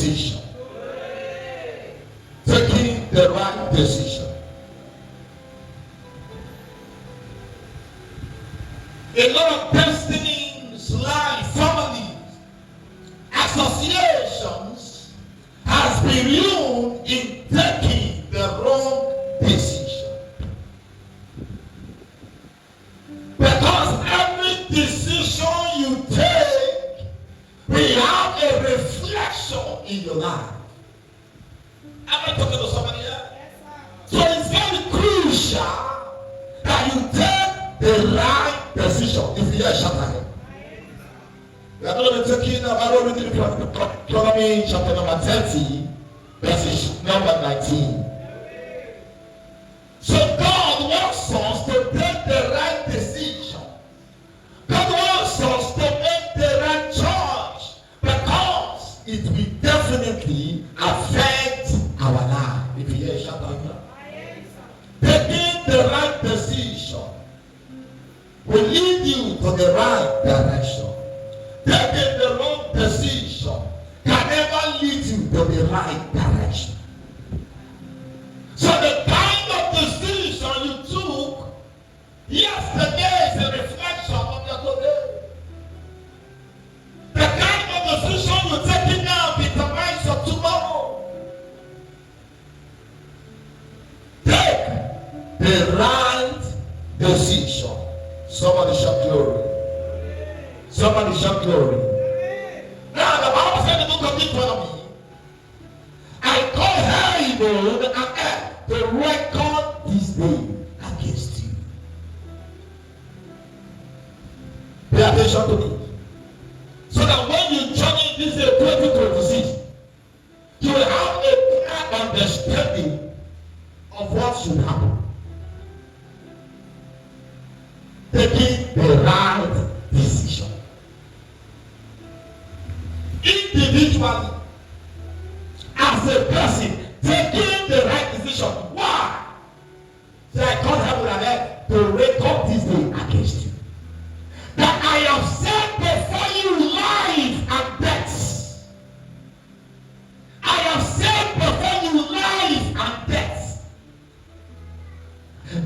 decision. Taking the right decision. A lot of destinies, life, families, associations has been ruined in taking the wrong decision. Because every decision you take will have a reflection in your life. Am I talking to somebody here? So it's very crucial that you take the right decision. If you hear shout ahead. We are going to be taking about reading Deuteronomy chapter number 30, verse number 19. So God wants us to take the right decision. God wants us to make the right choice because it will definitely affect our life. If you hear shout out here. Taking the right decision will lead you to the right direction. Taking the wrong decision can never lead you to the right direction. So the kind of decision you took yesterday is a reflection of your today. The kind of decision you're taking now determines your tomorrow. Take the right decision. Somebody shout glory. Somebody shout glory. Now the Bible said in the book of Deuteronomy, I call heaven and earth to record this day against you. Pay attention to me. So that when you journey this year 2026, you will have a clear understanding of what should happen. Taking the right decision. Individually, as a person, taking the right decision. Why? So I call heaven and earth to record this day against you. That I have set before you life and death. I have set before you life and death.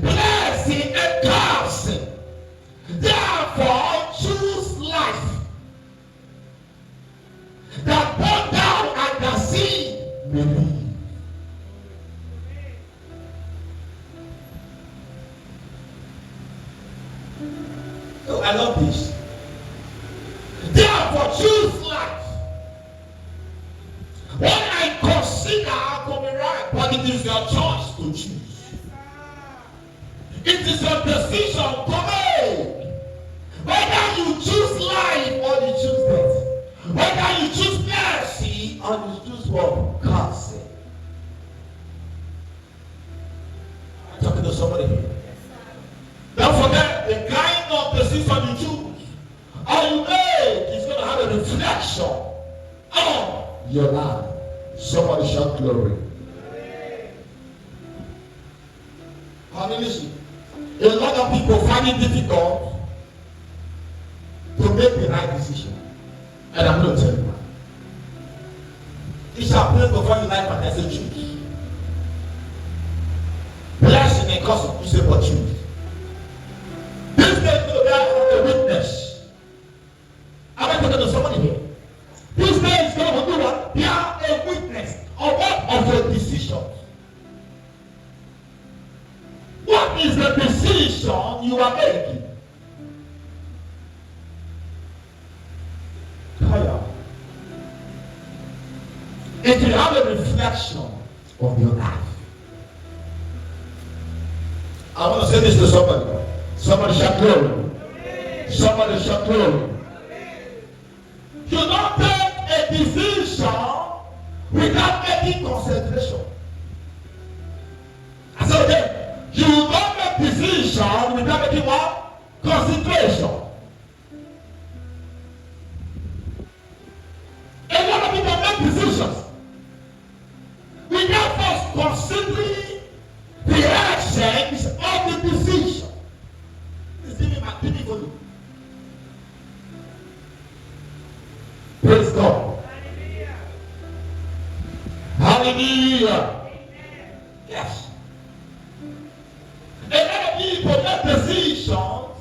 Blessing and cursing. Therefore, choose life. That both thou and the sea may live. Oh, I love this. Therefore, choose life. When I consider to be right, but it is your choice to choose. It is your decision to make. Whether you choose life or you choose death. Whether you choose mercy or you choose what? Curse. I'm talking to somebody here. Don't forget the kind of decision you choose or you make is going to have a reflection on your life. Somebody shout glory. Listen. A lot of people find it difficult to make the right decision. And I'm going to tell you why. It shall place before you life and death, say choose. Blessing and custom, you say but choose. This day is going to be a witness. Am I talking to somebody here? This day is going to do what? Be a witness of what? Of your decisions. What is the decision you are making? It will have a reflection of your life. I want to say this to somebody. Somebody shout glory. Somebody shout glory. You don't take a decision without making concentration. I said again, you don't make decision without making what? Concentration. A lot of people make decisions without first considering the actions of the decision. It's giving my people. Praise God. Hallelujah. Yes. A lot of people make decisions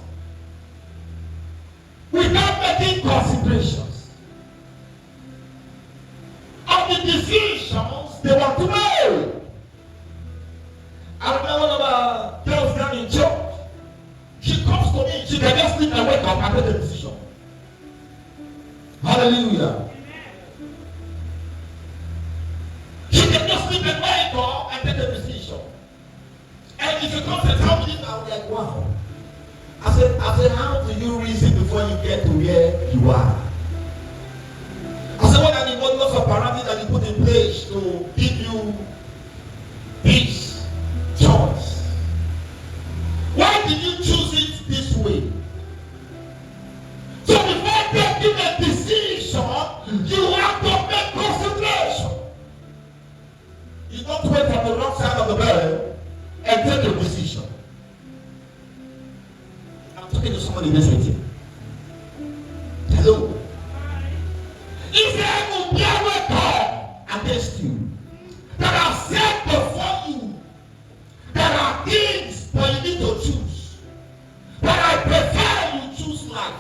without making considerations of the decisions they want to make. I remember one of our girls down in church. She comes to me, she can just sleep and wake up and make a decision. Hallelujah. She can just sleep and wake up and take a decision. And if you come and tell me, I'm like, wow. I said, how do you reason before you get to where you are? I said, what are the models of parameters that you put in place to give you this choice? Why did you choose it this way? So before taking a decision, you have to make consideration. You don't wait on the wrong side of the bed and take a decision. I'm talking to somebody this meeting. Hello. If there will be a weapon against you that are set before you, there are things that you need to choose. But I prefer you choose life.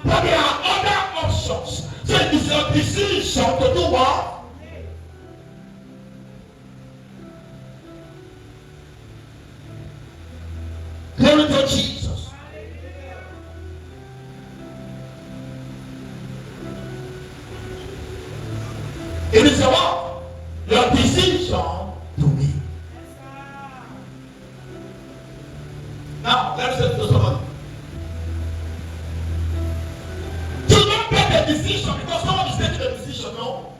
But there are other options. So it is your decision to do what? Glory to Jesus. It is your decision to me. Now, let's say to somebody. Do not take a decision because someone is taking a decision. No.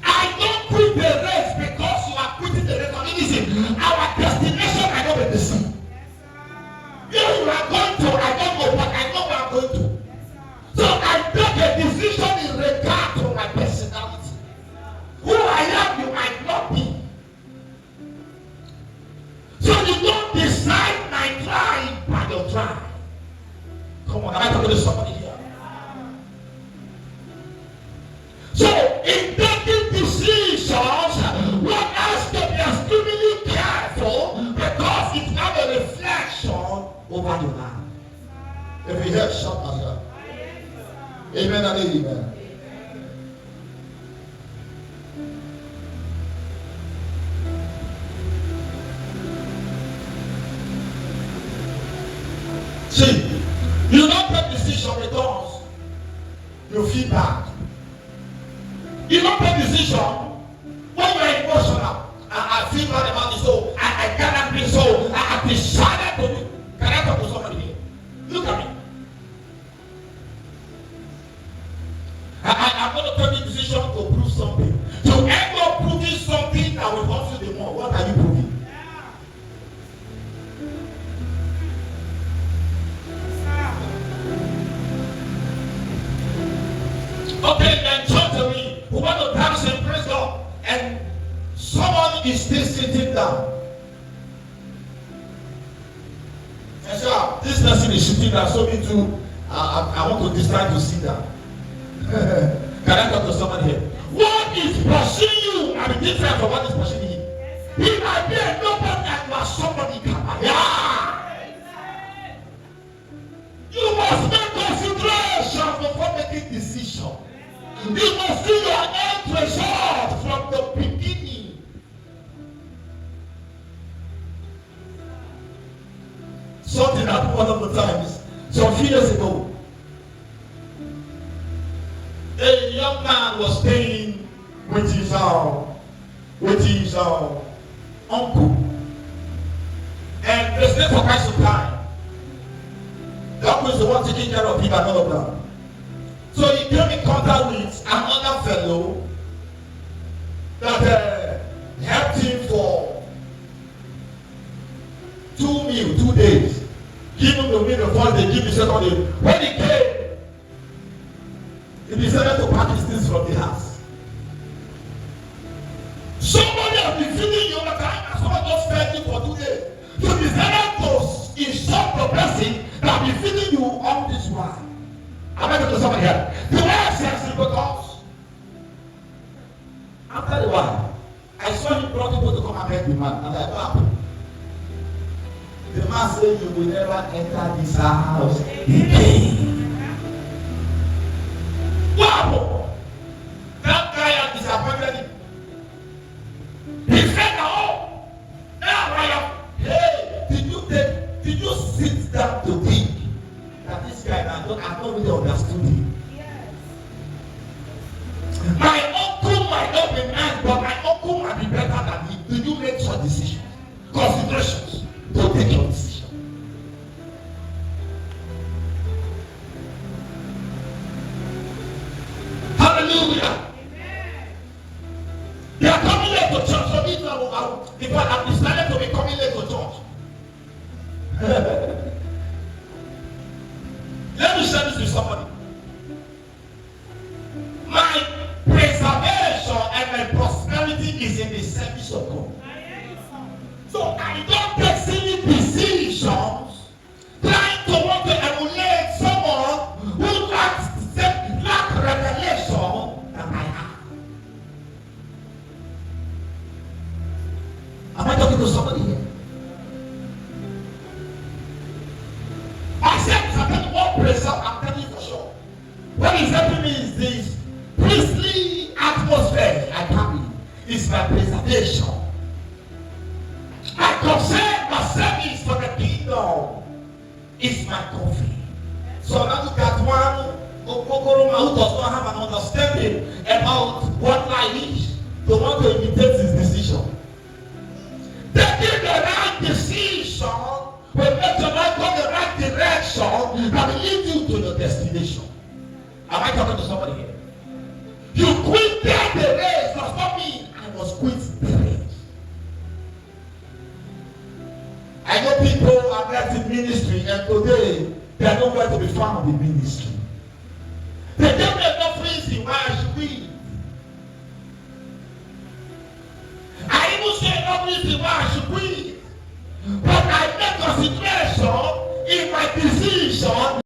I don't quit the race because you are quitting the race. I mean, listen, our destination I know the sea. Where you are going to, I don't know, but I know where I'm going to. So I take a decision in regard to my personality. Who I am, you might not be. So you don't decide my tribe by your tribe. Come on, am I talking to somebody here? So in taking decisions, one has to be extremely careful because it has a reflection over your life. If you hear shout as well. Amen and amen. See, you don't take decision because you feel bad. You don't take decision when you are emotional. I feel bad about this, so I cannot be so. I have decided to do. Can I talk to somebody here? Look at me. I'm going to take a decision to prove something. To end up proving something that will hurt you the more. What are you proving? Okay, then talk to me. We want to dance and praise God. And someone is still sitting down. And so this person is sitting down, so me too. I want to decide to sit down. Can I talk to someone here? What is pushing you? I mean, different from what is pushing you. He might be a nobody and you are somebody. Yeah. You must make consideration before making decision. You must see your end result from the beginning. Something happened one of the times, some few years ago. A young man was staying with his uncle, and they stayed for quite some time. The uncle is the one taking care of him and all of that. So he came in contact with another fellow that helped him for 2 days. Give him the meal the first day, give him the second day. When he came, he decided to pack his things from the house. Somebody has been feeding you all the time and someone just fed you for 2 days. You decided to insult the person that has been feeding you all this while. Am I going to somebody here? The way I say it because After a while, I saw him brought people to come and help the man. And I clapped. The man said, you will never enter this house again. Wow! That guy had disappointed him. He said, oh, now I am. Hey, did you sit down to think that this guy, I've not really understood him. My uncle might not be nice, but my uncle might be better than him. Do you make your decisions, considerations to take your decision? Hallelujah. They are coming late to church. So if I have decided to be coming late to church. Let me share this with somebody. My preservation and my prosperity is in the service of God. So I don't take silly decisions trying to want to emulate someone who lack revelation that I have. Am I talking to somebody here? I said something more preserved, I'm telling you for sure. What is helping me is this priestly atmosphere I carry is my preservation. I consent my service for the kingdom is my coffee. So now look at one Okokoroma who does not have an understanding about what life is to want to imitate his decision. Taking the right decision will make your life go the right direction and will lead you to your destination. Am I talking to somebody here? You quit the race does not mean I must quit the race. I know people are left in ministry and today they are nowhere to be found in ministry. They don't have enough reason why I should quit. I even say no reason why I should quit. But I make consideration